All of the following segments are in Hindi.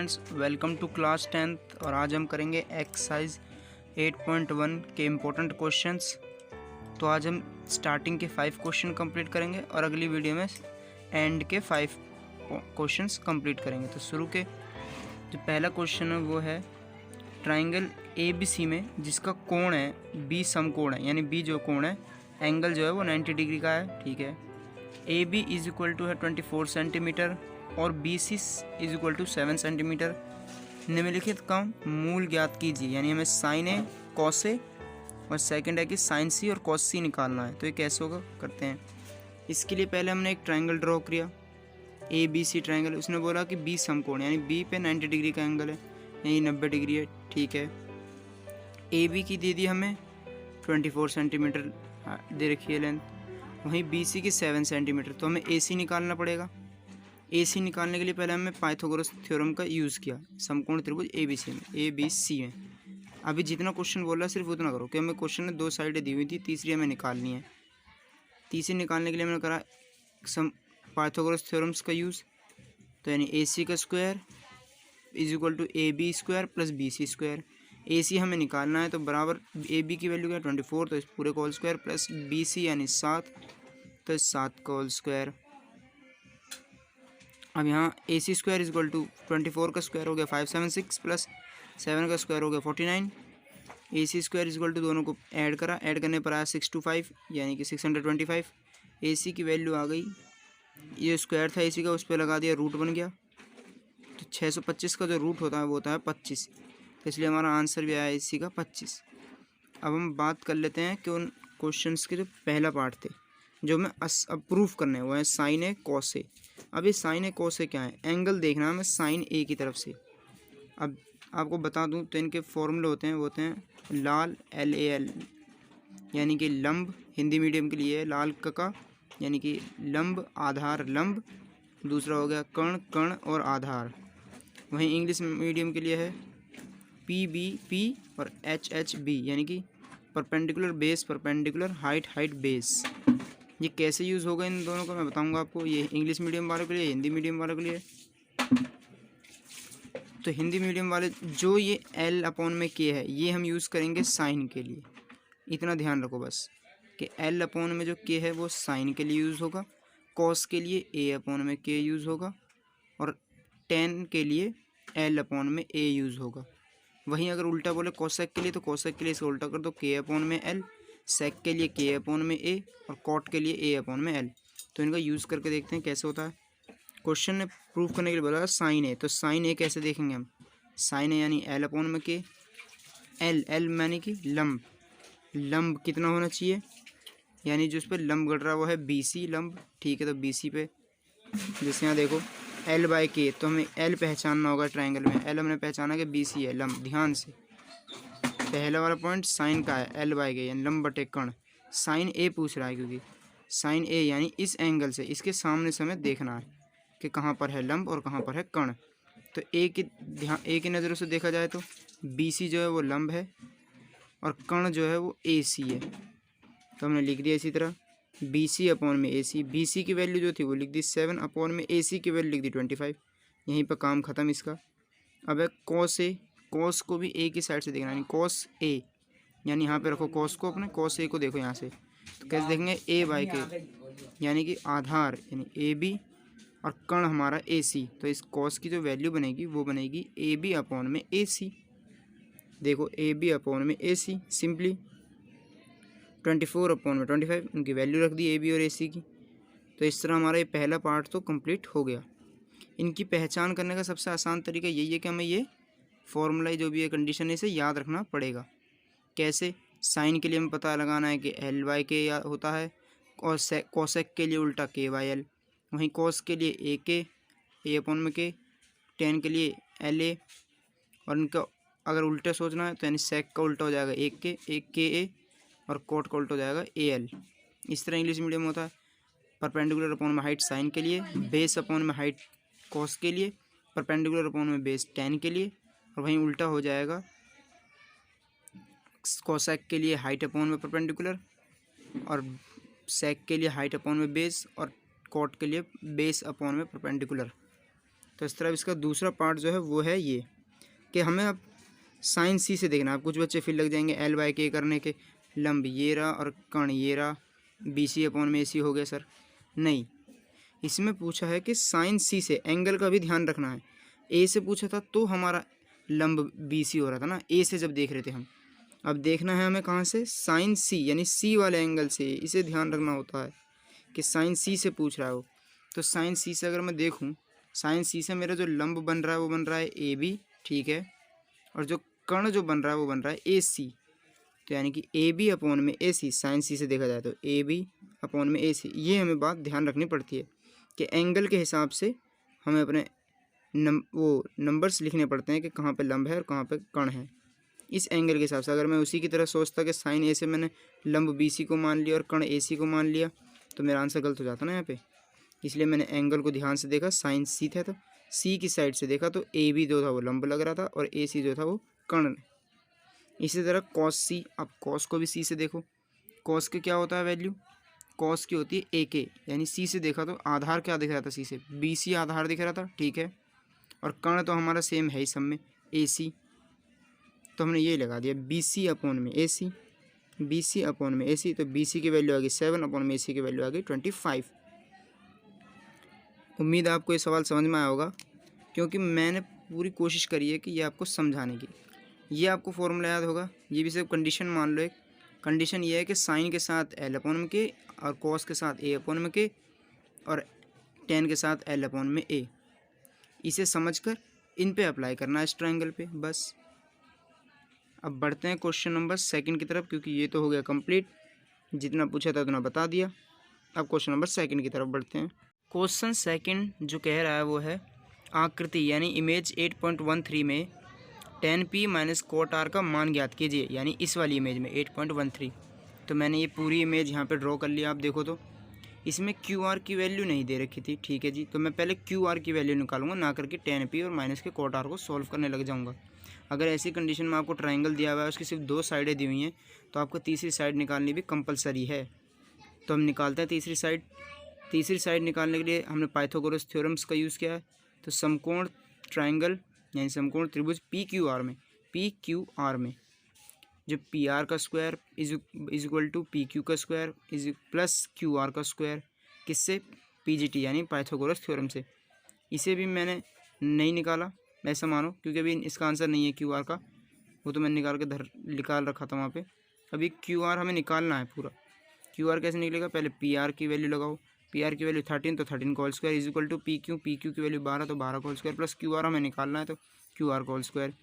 Friends, welcome to class 10th। और आज हम करेंगे एक्सरसाइज 8.1 के इम्पोर्टेंट क्वेश्चंस। तो आज हम स्टार्टिंग के 5 क्वेश्चन कंप्लीट करेंगे और अगली वीडियो में एंड के 5 क्वेश्चंस कंप्लीट करेंगे। तो शुरू के जो पहला क्वेश्चन है वो है ट्राइंगल ABC में जिसका कोण है बी समकोण है, यानी बी जो कोण है एंगल जो है वो 90 डिग्री का है। ठीक है, AB इज इक्वल टू है 24 सेंटीमीटर और BC is equal to 7 centimetre. निम्नलिखित का मूल ज्ञात कीजिए, यानी हमें साइन ए कॉस ए और सेकंड है कि साइन सी और कॉस सी निकालना है। तो ये कैसे होगा करते हैं। इसके लिए पहले हमने एक ट्रायंगल ड्रॉ किया ABC ट्रायंगल। उसने बोला कि बी समकोण, यानी बी पे 90 डिग्री का एंगल है, यानी 90 डिग्री है। ठीक है, AB की दे दी हमें 24 सेंटीमीटर दे रखी है लेंथ, वहीं BC की 7 सेंटीमीटर। तो हमें AC निकालना पड़ेगा। AC निकालने के लिए पहले हमने पाइथागोरस थ्योरम का यूज़ किया समकोण त्रिभुज ABC में। अभी जितना क्वेश्चन बोल रहा है सिर्फ उतना करो, कि हमें क्वेश्चन में 2 साइडें दी हुई थी, तीसरी हमें निकालनी है। तीसरी निकालने के लिए मैंने करा पाइथागोरस थ्योरम्स का यूज़। तो यानी AC का square is equal to AB square plus BC square. AC हमें निकालना है तो बराबर AB की वैल्यू क्या है 24, तो इस पूरे का होल स्क्वायर प्लस BC यानी 7, तो 7 का होल स्क्वायर। अब यहाँ AC square is equal to 24 का स्क्वायर हो गया 576 प्लस 7 का स्क्वायर हो गया 49। AC square is equal to दोनों को ऐड करा, ऐड करने पर आया 625 यानी कि 625। AC की वैल्यू आ गई, ये स्क्वायर था AC का, उस पर लगा दिया, रूट बन गया। तो 625 का जो रूट होता है वो होता है 25, तो इसलिए हमारा आंसर भी आया AC का 25। अब हम बात कर लेते हैं कि उन क्वेश्चंस के जो पहला पार्ट थे जो हमें अब प्रूफ करने हैं, वो है साइन ए कॉस ए। अब ये साइन ए कॉस ए क्या है, एंगल देखना है हमें साइन ए की तरफ से। अब आपको बता दूं तो इनके फॉर्मूले होते हैं, वो होते हैं लाल LAL यानी कि लंब, हिंदी मीडियम के लिए लाल का यानी कि लंब आधार लंब। दूसरा हो गया कर्ण कर्ण और आधार। वहीं इंग्लिश मीडियम के लिए है PBP और HHB यानी कि perpendicular base perpendicular height height base. ये कैसे यूज़ होगा इन दोनों का मैं बताऊंगा आपको, ये इंग्लिश मीडियम वालों के लिए, हिंदी मीडियम वालों के लिए। तो हिंदी मीडियम वाले जो ये L/में K है ये हम यूज़ करेंगे साइन के लिए। इतना ध्यान रखो बस कि L/में जो K है वो साइन के लिए यूज़ होगा, कॉस के लिए A/में K यूज़ होगा और टेन के लिए L/में A यूज़ होगा। वहीं अगर उल्टा बोले कोसेक के लिए, तो कोसेक के लिए इसे उल्टा कर दो K/L, सेक के लिए K/A और कॉट के लिए A/L। तो इनका यूज़ करके देखते हैं कैसे होता है। क्वेश्चन ने प्रूव करने के लिए बोला साइन ए, तो साइन ए कैसे देखेंगे हम। साइन ए यानी L/में K, L यानी कि लंब, लंब कितना होना चाहिए, यानी जो इस पर लंब गड़ रहा है वो है BC लंब। ठीक है, तो BC पे जैसे यहाँ देखो L/K, तो हमें L पहचानना होगा ट्रायंगल में। L हमने पहचाना कि BC है लंब। ध्यान से पहला वाला पॉइंट साइन का है L/K यानी लंब बटे कर्ण। साइन ए पूछ रहा है क्योंकि साइन ए यानी इस एंगल से इसके सामने से हमें देखना है कि कहाँ पर है लंब और कहाँ पर है कर्ण। तो ए की नज़रों से देखा जाए तो BC जो है वो लंब है और कर्ण जो है वो AC है। तो हमने लिख दिया इसी तरह BC/में AC। BC की वैल्यू जो थी वो लिख दी 7/में AC की वैल्यू लिख दी 25। यहीं पर काम ख़त्म इसका। अब है कॉस ए, कॉस को भी A की साइड से देखना, यानी कॉस A, यानी यहाँ पे रखो कॉस को, अपने कॉस A को देखो यहाँ से। तो कैसे देखेंगे A/K यानी कि आधार यानी AB और कर्ण हमारा AC। तो इस कॉस की जो वैल्यू बनेगी वो बनेगी AB/में AC। देखो AB/में AC सिंपली 24/में 25 उनकी वैल्यू रख दी AB और AC की। तो इस तरह हमारा ये पहला पार्ट तो कंप्लीट हो गया। इनकी पहचान करने का सबसे आसान तरीका यही है कि हमें ये फॉर्मूला जो भी है कंडीशन है इसे याद रखना पड़ेगा। कैसे, साइन के लिए हमें पता लगाना है कि L/K होता है और कोसेक के लिए उल्टा K/L। वहीं कॉस के लिए AK A/में K, टेन के लिए LA और इनका अगर उल्टा सोचना है तो यानी सेक का उल्टा हो जाएगा एक KA और कोट का उल्टा हो जाएगा AL। इस तरह इंग्लिश मीडियम होता है। परपेंडिकुलर/में हाइट साइन के लिए, बेस/में हाइट कॉस के लिए, परपेंडिकुलर/में बेस टेन के लिए, और वहीं उल्टा हो जाएगा कोसेक के लिए हाइट/में परपेंडिकुलर और सेक के लिए हाइट/में बेस और कॉट के लिए बेस/में परपेंडिकुलर। तो इस तरह इसका दूसरा पार्ट जो है वो है ये कि हमें अब साइन सी से देखना है। अब कुछ बच्चे फिर लग जाएंगे एल बाई के करने के, लंब ये रहा और कण ये रहा, बी सी अपॉन में ए सी हो गया सर। नहीं, इसमें पूछा है कि साइन सी से एंगल का भी ध्यान रखना है। ए से पूछा था तो हमारा लंब बी सी हो रहा था ना, ए से जब देख रहे थे हम। अब देखना है हमें कहाँ से, साइन सी यानी सी वाले एंगल से, इसे ध्यान रखना होता है कि साइन सी से पूछ रहा है वो। तो साइन सी से अगर मैं देखूँ, साइन सी से मेरा जो लंब बन रहा है वो बन रहा है ए बी, ठीक है, और जो कर्ण जो बन रहा है वो बन रहा है ए सी। तो यानी कि ए बी अपॉन में ए सी, साइन सी से देखा जाए तो ए बी अपॉन में ए सी। ये हमें बात ध्यान रखनी पड़ती है कि एंगल के हिसाब से हमें अपने नंबर्स लिखने पड़ते हैं कि कहाँ पे लंब है और कहाँ पे कर्ण है। इस एंगल के हिसाब से अगर मैं उसी की तरह सोचता कि साइन ए से मैंने लंब बी सी को मान लिया और कर्ण ए सी को मान लिया तो मेरा आंसर गलत हो जाता ना यहाँ पे। इसलिए मैंने एंगल को ध्यान से देखा, साइन सी था तो सी की साइड से देखा तो ए बी जो था वो लंब लग रहा था और ए सी जो था वो कर्ण। इसी तरह कॉस सी, अब कॉस को भी सी से देखो। कॉस के क्या होता है वैल्यू, कॉस की होती है ए के, यानी सी से देखा तो आधार क्या दिख रहा था सी से, बी सी आधार दिख रहा था, ठीक है, और कर्ण तो हमारा सेम है ही सब में, ए सी। तो हमने ये लगा दिया बी सी अपॉन में ए सी, बी सी अपॉन में ए सी। तो बी सी की वैल्यू आ गई 7 अपॉन में ए सी की वैल्यू आ गई 25। उम्मीद है आपको ये सवाल समझ में आया होगा, क्योंकि मैंने पूरी कोशिश करी है कि ये आपको समझाने की। ये आपको फॉर्मूला याद होगा, ये भी सिर्फ कंडीशन मान लो। एक कंडीशन ये है कि साइन के साथ एल अपॉन में के और कॉस के साथ ए अपॉन में के और टेन के साथ एल अपॉन में ए। इसे समझकर इन पे अप्लाई करना है इस ट्रायंगल पे, बस। अब बढ़ते हैं क्वेश्चन नंबर 2 की तरफ, क्योंकि ये तो हो गया कंप्लीट, जितना पूछा था उतना बता दिया। अब क्वेश्चन नंबर 2 की तरफ बढ़ते हैं। क्वेश्चन 2 जो कह रहा है वो है आकृति यानी इमेज 8.13 में tan p minus cot r का मान ज्ञात कीजिए, यानी इस वाली इमेज में 8.13। तो मैंने ये पूरी इमेज यहाँ पे ड्रॉ कर लिया। आप देखो तो इसमें क्यू आर की वैल्यू नहीं दे रखी थी, ठीक है जी। तो मैं पहले क्यू आर की वैल्यू निकालूंगा, ना करके tan p और माइनस के कोट आर को सॉल्व करने लग जाऊँगा। अगर ऐसी कंडीशन में आपको ट्राइंगल दिया हुआ है, उसकी सिर्फ 2 साइडें दी हुई हैं, तो आपको तीसरी साइड निकालनी भी कंपलसरी है। तो हम निकालते हैं तीसरी साइड। तीसरी साइड निकालने के लिए हमने पाइथागोरस थ्योरम्स का यूज़ किया है। तो समकोण ट्राइंगल यानी समकोण त्रिभुज पी क्यू आर में जो पी आर का square is equal to P Q का square is plus Q R का स्क्वायर, किससे, पी जी टी यानी पाइथागोरस थ्योरम से। इसे भी मैंने नहीं निकाला, ऐसा मानो, क्योंकि अभी इसका आंसर नहीं है क्यू आर का, वो तो मैंने निकाल रखा था वहाँ पे। अभी क्यू आर हमें निकालना है पूरा। क्यू आर कैसे निकलेगा, पहले पी आर की वैल्यू लगाओ। पी आर की वैल्यू 13, तो 13 का whole square is equal to P q की वैल्यू 12, तो 12 का whole square plus Q r हमें निकालना है, तो क्यू आर का होल स्क्वायर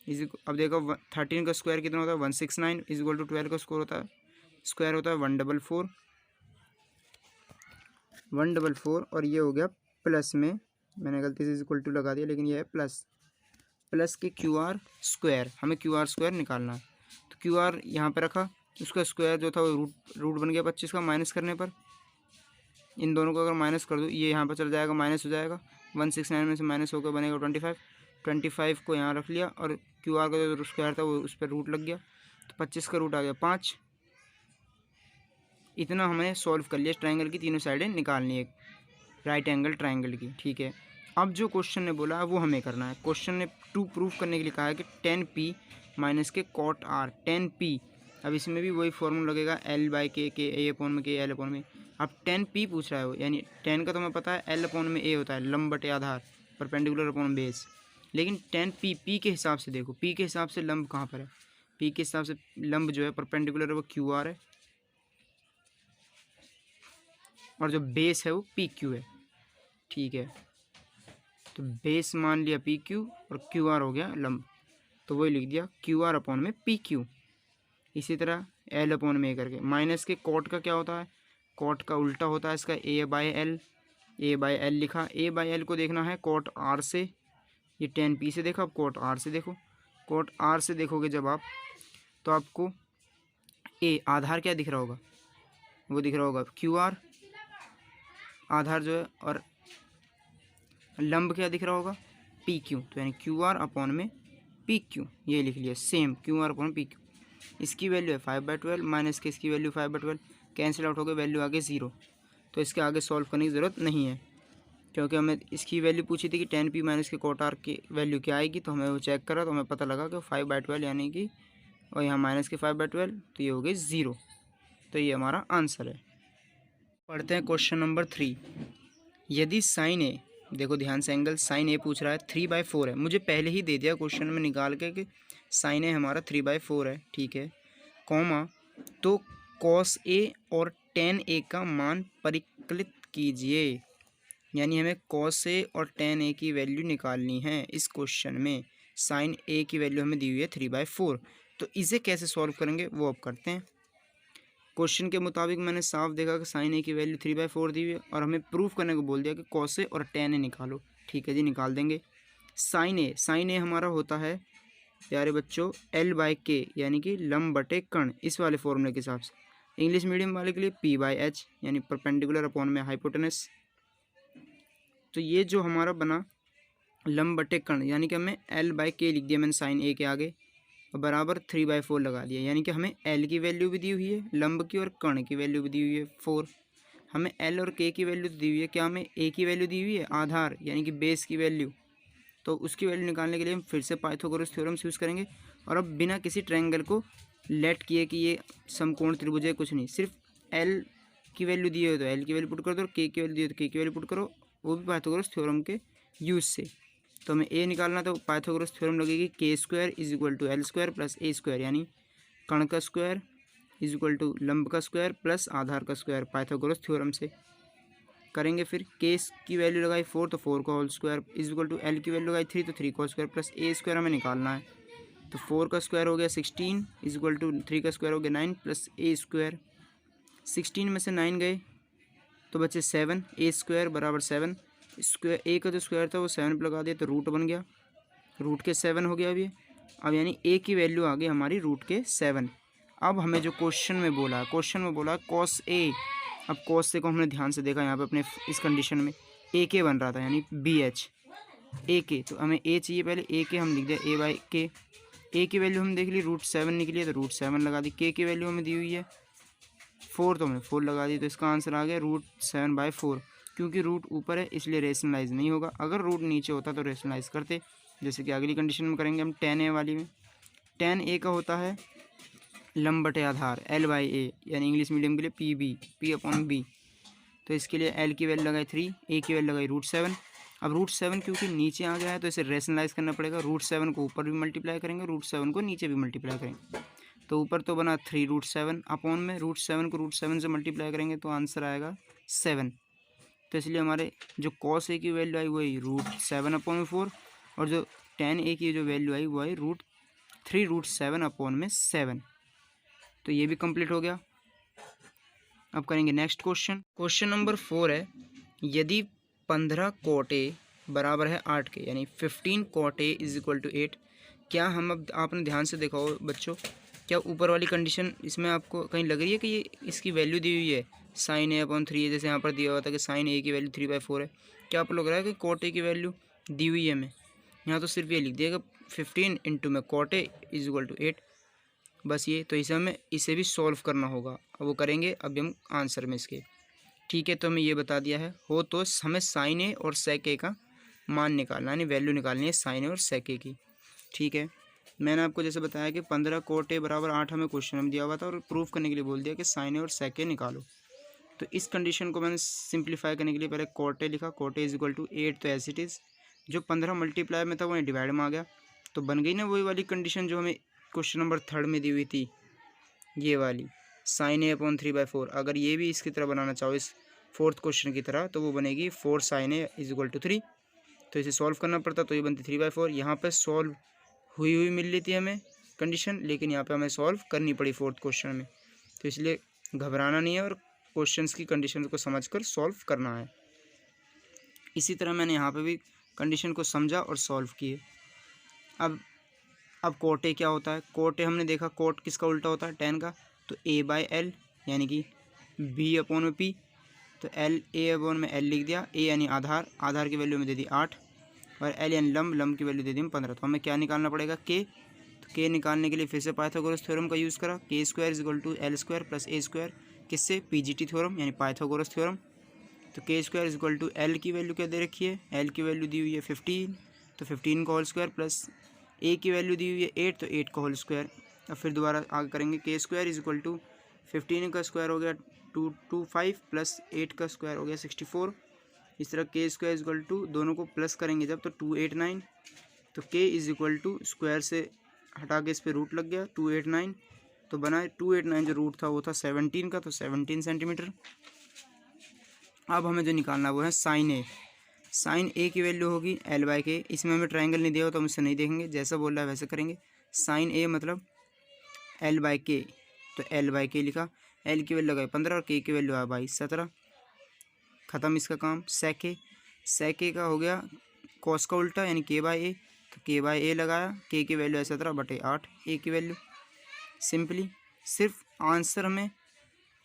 इज। अब देखो 13 का स्क्वायर कितना होता है 169 इज इक्वल टू 12 का स्क्वायर होता है 144 और ये हो गया प्लस में, मैंने गलती से इक्वल टू लगा दिया, लेकिन ये है प्लस के क्यू आर स्क्वायर, हमें क्यू आर स्क्वायर निकालना है। तो क्यू आर यहाँ पे रखा, उसका स्क्वायर जो था वो रूट बन गया 25 का, माइनस करने पर इन दोनों को अगर माइनस कर दो, ये यहाँ पर चल जाएगा, माइनस हो जाएगा, 169 में से माइनस होकर बनेगा 25 को यहाँ रख लिया, और क्यू आर का जो स्क्वायर था वो उस पर रूट लग गया, तो 25 का रूट आ गया 5। इतना हमने सॉल्व कर लिया। ट्रायंगल की तीनों साइडें निकालनी है, राइट एंगल ट्रायंगल की, ठीक है। अब जो क्वेश्चन ने बोला है वो हमें करना है। क्वेश्चन ने प्रूफ करने के लिए कहा है कि tan p माइनस के कॉट आर, tan p। अब इसमें भी वही फॉर्मूला लगेगा, L बाई के ए अपॉन में के एल अपॉन में। अब tan p पूछ रहा है वो, यानी tan का तो हमें पता है L अपॉन में a होता है, लंब बटे आधार, परपेंडिकुलर अपॉन बेस। लेकिन tan p के हिसाब से देखो, p के हिसाब से लंब कहाँ पर है, p के हिसाब से लंब जो है परपेंडिकुलर है वो क्यू आर है, और जो बेस है वो पी क्यू है, ठीक है। तो बेस मान लिया पी क्यू और क्यू आर हो गया लंब, तो वही लिख दिया क्यू आर अपॉन में पी क्यू। इसी तरह एल अपॉन में करके, माइनस के कॉट का क्या होता है, कॉट का उल्टा होता है इसका ए बाई एल लिखा। ए बाई एल को देखना है कॉट आर से, ये tan p से देखा, अब कॉट आर से देखो। कॉट आर से देखोगे जब आप, तो आपको ए आधार क्या दिख रहा होगा, वो दिख रहा होगा क्यू आर आधार जो है, और लंब क्या दिख रहा होगा, पी क्यू। तो यानी क्यू आर अपॉन में पी क्यू, ये लिख लिया same, Q R upon P Q. इसकी वैल्यू है 5/12 माइनस के इसकी वैल्यू 5/12, कैंसिल आउट हो गई, वैल्यू आगे 0, तो इसके आगे सॉल्व करने की ज़रूरत नहीं है। क्योंकि हमें इसकी वैल्यू पूछी थी कि 10p माइनस के कोट आर की वैल्यू क्या आएगी, तो हमें वो चेक करा तो हमें पता लगा कि 5/12 यानी कि, और यहाँ माइनस के 5/12 तो ये हो गई 0। तो ये हमारा आंसर है। पढ़ते हैं क्वेश्चन नंबर 3। यदि साइन ए, देखो ध्यान से एंगल साइन ए पूछ रहा है 3/4 है, मुझे पहले ही दे दिया क्वेश्चन में निकाल के कि साइन ए हमारा 3/4 है, ठीक है, कॉमा तो कॉस ए और टेन ए का मान परिकलित कीजिए, यानी हमें कॉस ए और टेन ए की वैल्यू निकालनी है इस क्वेश्चन में। साइन ए की वैल्यू हमें दी हुई है 3/4, तो इसे कैसे सॉल्व करेंगे वो अब करते हैं। क्वेश्चन के मुताबिक मैंने साफ देखा कि साइन ए की वैल्यू 3/4 दी हुई है और हमें प्रूफ करने को बोल दिया कि कॉस ए और टेन ए निकालो। ठीक है जी, निकाल देंगे। साइन ए हमारा होता है प्यारे बच्चों L/K, यानी कि लंब बटे कर्ण, इस वाले फॉर्मूले के हिसाब से। इंग्लिश मीडियम वाले के लिए P/H, यानी परपेंडिकुलर अपॉन में हाइपोटेनस। तो ये जो हमारा बना लंब बटे कर्ण, यानी कि हमें L/K लिख दिया मैंने साइन ए के आगे, और बराबर 3/4 लगा दिया, यानी कि हमें L की वैल्यू भी दी हुई है लंब की और कर्ण की वैल्यू भी दी हुई है 4। हमें L और K की वैल्यू दी हुई है, क्या हमें A की वैल्यू दी हुई है आधार यानी कि बेस की वैल्यू, तो उसकी वैल्यू निकालने के लिए हम फिर से पाइथागोरस थ्योरम यूज़ करेंगे। और अब बिना किसी ट्रायंगल को लेट किए कि ये समकोण त्रिभुज है, कुछ नहीं, सिर्फ L की वैल्यू दी है तो L की वैल्यू पुट कर दो और K की वैल्यू दी है तो K की वैल्यू पुट करो, वो भी पाइथागोरस थ्योरम के यूज़ से। तो हमें ए निकालना, तो पाइथागोरस थ्योरम लगेगी K² = L² + A², यानी कर्ण का स्क्वायर = लंब का स्क्वायर प्लस आधार का स्क्वायर, पाइथागोरस थ्योरम से करेंगे। फिर K की वैल्यू लगाई 4 तो 4 का होल स्क्वायर = L की वैल्यू लगाई 3 तो 3 का स्क्वायर प्लस A² हमें निकालना है। तो 4 का स्क्वायर हो गया 16 = 3 का स्क्वायर हो गया 9 प्लस A²। 16 में से 9 गए तो बचे 7, A² बराबर 7, स्क्वायर ए का जो स्क्वायर था वो 7 पर लगा दिया तो रूट बन गया, रूट के 7 हो गया अभी। अब यानी ए की वैल्यू आ गई हमारी रूट के 7। अब हमें जो क्वेश्चन में बोला कॉस ए, अब कॉस ए को हमने ध्यान से देखा यहाँ पे अपने इस कंडीशन में AK बन रहा था, यानी BH AK, तो हमें ए चाहिए, पहले AK हम लिख दिया A/K। ए की वैल्यू हम देख ली √7 निकली है तो √7 लगा दी। K की वैल्यू हमें दी हुई है 4 तो हमने 4 लगा दी, तो इसका आंसर आ गया √7/4। क्योंकि रूट ऊपर है इसलिए रेशनलाइज नहीं होगा, अगर रूट नीचे होता तो रेशनलाइज करते, जैसे कि अगली कंडीशन में करेंगे हम tan A वाली में। tan A का होता है लंब बटे आधार L/A, यानी इंग्लिश मीडियम के लिए P/B। तो इसके लिए L की वैल्यू लगाई 3, A की वैल्यू लगाई √7। अब √7 क्योंकि नीचे आ गया है तो इसे रेशनलाइज करना पड़ेगा, √7 को ऊपर भी मल्टीप्लाई करेंगे, √7 को नीचे भी मल्टीप्लाई करेंगे। तो ऊपर तो बना 3√7 अपॉन में √7 को √7 से मल्टीप्लाई करेंगे तो आंसर आएगा 7। तो इसलिए हमारे जो कॉस ए की वैल्यू आई वही √7/4, और जो tan A की जो वैल्यू आई वो आई √3√7/7। तो ये भी कंप्लीट हो गया। अब करेंगे नेक्स्ट क्वेश्चन नंबर 4 है, यदि 15 cot A बराबर है 8 के, यानी 15 cot A = 8। क्या हम, अब आपने ध्यान से देखा हो बच्चों, क्या ऊपर वाली कंडीशन इसमें आपको कहीं लग रही है कि ये इसकी वैल्यू दी हुई है sin A/3 है, जैसे यहाँ पर दिया हुआ था कि sin A की वैल्यू 3/4 है, क्या आपको लग रहा है कि cot A की वैल्यू दी हुई है हमें? यहाँ तो सिर्फ ये लिख दिया कि 15 × में cot A = 8, बस ये। तो इसे हमें इसे भी सॉल्व करना होगा, अब वो करेंगे अभी हम आंसर में इसके। ठीक है, तो हमें ये बता दिया है हो तो हमें sin A और sec A का मान निकालना, यानी वैल्यू निकालनी है sin A और sec A की। ठीक है, मैंने आपको जैसे बताया कि 15 cot A बराबर 8 हमें क्वेश्चन में दिया हुआ था और प्रूफ करने के लिए बोल दिया कि sin A और sec A निकालो। तो इस कंडीशन को मैंने सिंप्लीफाई करने के लिए पहले cot A लिखा, cot A = 8, तो एज इट इज़ जो 15 मल्टीप्लाई में था वो डिवाइड में आ गया, तो बन गई ना वही वाली कंडीशन जो हमें क्वेश्चन नंबर 3 में दी हुई थी, ये वाली sin A/3/4। अगर ये भी इसकी तरह बनाना चाहो इस 4th क्वेश्चन की तरह, तो वो बनेगी 4 sin A = 3। तो इसे सॉल्व करना पड़ता, तो ये बनती 3/4। यहाँ पर सॉल्व हुई मिल रही थी हमें कंडीशन, लेकिन यहाँ पे हमें सॉल्व करनी पड़ी 4th क्वेश्चन में, तो इसलिए घबराना नहीं है और क्वेश्चंस की कंडीशन को समझकर सॉल्व करना है। इसी तरह मैंने यहाँ पे भी कंडीशन को समझा और सॉल्व किए। अब cot A क्या होता है? cot A हमने देखा, cot किसका उल्टा होता है? tan का, तो A/L यानी कि B/P, तो A/L लिख दिया। A यानी आधार की वैल्यू में दे दी 8, और L यानी लंब की वैल्यू दे दी हम 15। तो हमें क्या निकालना पड़ेगा? K। तो K निकालने के लिए फिर से पाइथागोरस थ्योरम का यूज़ करा, K² = L² + A², किससे? PGT थ्योरम यानी पाइथागोरस थ्योरम। तो k square is equal to l की वैल्यू क्या दे रखी है, एल की वैल्यू दी हुई है 15, तो 15 का होल स्क्वायर प्लस ए की वैल्यू दी हुई है 8, तो 8 का होल स्क्वायर। अब फिर दोबारा आगे करेंगे, के स्क्वायर इज इक्वल टू 15 का स्क्वायर हो गया 225 प्लस 8 का स्क्वायर हो गया 64। इस तरह के स्क्वायर इज इक्वल टू दोनों को प्लस करेंगे जब तो 289, तो के इज इक्वल टू स्क्वायर से हटा के इस पर रूट लग गया 289, तो बना 289 जो रूट था वो था 17 का, तो 17 सेंटीमीटर। अब हमें जो निकालना वो है साइन ए। साइन ए की वैल्यू होगी एल बाई के। इसमें हमें ट्रायंगल नहीं दिया हो तो हम इससे नहीं देखेंगे, जैसा बोल रहा है वैसे करेंगे। साइन ए मतलब एल बाई के, तो एल बाई के लिखा, एल की वैल्यू लगाई 15 और के की वैल्यू आया 22, 17, ख़त्म इसका काम। सेक ए का हो गया कॉस का उल्टा यानी के बाई ए, तो के बाई ए लगाया, के की वैल्यू है 17/8, ए की वैल्यू। सिंपली सिर्फ आंसर हमें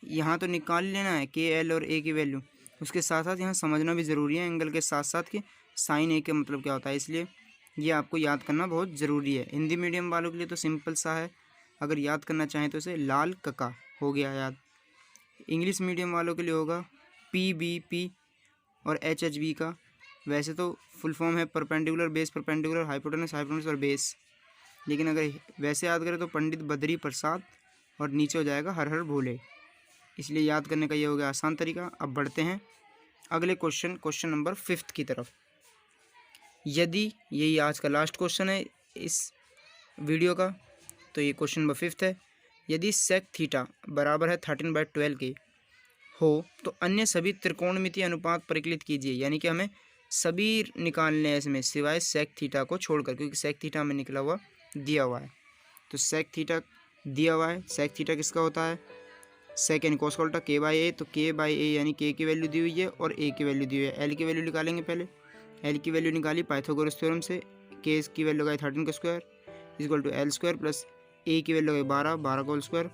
यहाँ तो निकाल लेना है के एल और ए की वैल्यू, उसके साथ साथ यहाँ समझना भी ज़रूरी है एंगल के साथ साथ कि साइन ए का मतलब क्या होता है, इसलिए ये आपको याद करना बहुत ज़रूरी है। हिंदी मीडियम वालों के लिए तो सिंपल सा है, अगर याद करना चाहें तो इसे लाल कका हो गया याद। इंग्लिश मीडियम वालों के लिए होगा PBP और HHB का। वैसे तो फुल फॉर्म है perpendicular base perpendicular hypotenuse hypotenuse और बेस, लेकिन अगर वैसे याद करें तो पंडित बद्री प्रसाद और नीचे हो जाएगा हर हर भोले, इसलिए याद करने का ये हो गया आसान तरीका। अब बढ़ते हैं अगले क्वेश्चन नंबर 5 की तरफ। यदि यही आज का लास्ट क्वेश्चन है इस वीडियो का, तो ये क्वेश्चन नंबर 5 है। यदि सेक थीटा बराबर है 13/12 के हो तो अन्य सभी त्रिकोणमितीय अनुपात परिकलित कीजिए, यानी कि हमें सभी निकालने हैं इसमें सिवाय सेक थीटा को छोड़कर, क्योंकि सेक थीटा हमें निकला हुआ दिया हुआ है। तो सेक थीटा दिया हुआ है, सेक थीटा किसका होता है, सेक यानी कोस का उल्टा के बाई ए, तो के बाई ए यानी के की वैल्यू दी हुई है और ए की वैल्यू दी हुई है। एल की वैल्यू निकालेंगे, पहले एल की वैल्यू निकाली पाइथागोरस थ्योरम से, के की वैल्यू लगाई 13 का square equal to L square plus A की वैल्यू लगाई 12 का whole square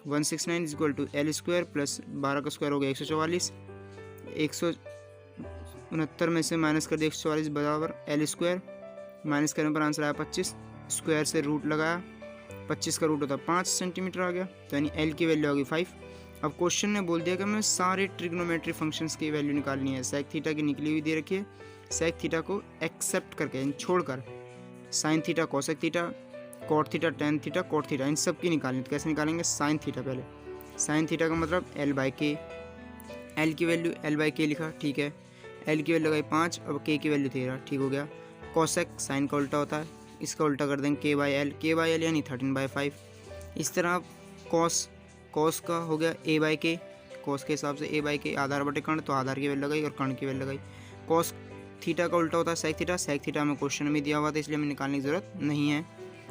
169 equal to L square plus 12 का स्क्वायर हो गया 144, 169 में से माइनस कर दिया 144 बराबर एल स्क्वायर, माइनस करने पर आंसर आया 25, स्क्वायर से रूट लगाया, 25 का रूट होता है 5 सेंटीमीटर आ गया, तो यानी एल की वैल्यू होगी 5। अब क्वेश्चन ने बोल दिया कि हमें सारे ट्रिग्नोमेट्री फंक्शंस की वैल्यू निकालनी है। सेक थीटा की निकली हुई दे रखी है, सेक थीटा को एक्सेप्ट करके यानी छोड़कर sine theta cosec theta cot theta tan theta cot theta इन सब की निकालनी। तो कैसे निकालेंगे, साइन थीटा पहले, साइन थीटा का मतलब एल बाई के, एल की वैल्यू एल बाई के लिखा, ठीक है, एल की वैल्यू लगाई 5, अब के की वैल्यू 13, ठीक हो गया। कोसेक साइन का उल्टा होता है, इसका उल्टा कर देंगे के बाई एल यानी 13/5। इस तरह कॉस का हो गया ए बाई के, कॉस के हिसाब से ए बाई के आधार बटे कर्ण, तो आधार की वैल्यू लगाई और कर्ण की वैल्यू लगाई। कॉस थीटा का उल्टा होता है सेक थीटा में क्वेश्चन में दिया हुआ था इसलिए हमें निकालने की ज़रूरत नहीं है,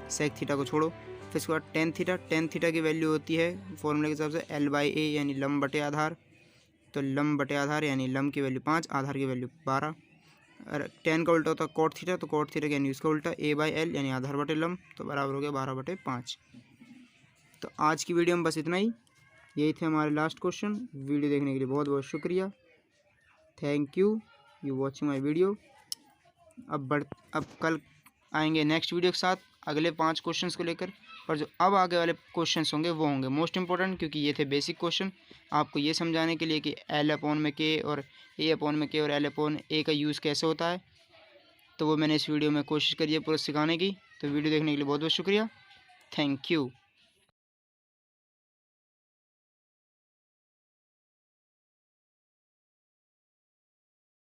सेक थीटा को छोड़ो। फिर उसके बाद टेन थीटा की वैल्यू होती है फॉर्मूले के हिसाब से एल बाई ए यानी लंब बटे आधार, तो लंब बटे आधार यानी लंब की वैल्यू 5 आधार की वैल्यू 12। और टेन का उल्टा होता है कॉट थीटा, तो कॉट थीटा यानी उसका उल्टा ए बाई एल यानी आधार बटे लंब, तो बराबर हो गया 12/5। तो आज की वीडियो में बस इतना ही, यही थे हमारे लास्ट क्वेश्चन। वीडियो देखने के लिए बहुत बहुत शुक्रिया, thank you watching my video. अब कल आएंगे नेक्स्ट वीडियो के साथ अगले 5 क्वेश्चंस को लेकर, पर जो अब आगे वाले क्वेश्चंस होंगे वो होंगे मोस्ट इंपॉर्टेंट, क्योंकि ये थे बेसिक क्वेश्चन आपको ये समझाने के लिए कि एल अपॉन में के और ए अपॉन में के और एल अपॉन ए का यूज़ कैसे होता है। तो वो मैंने इस वीडियो में कोशिश करी है पूरा सिखाने की। तो वीडियो देखने के लिए बहुत बहुत शुक्रिया, थैंक यू।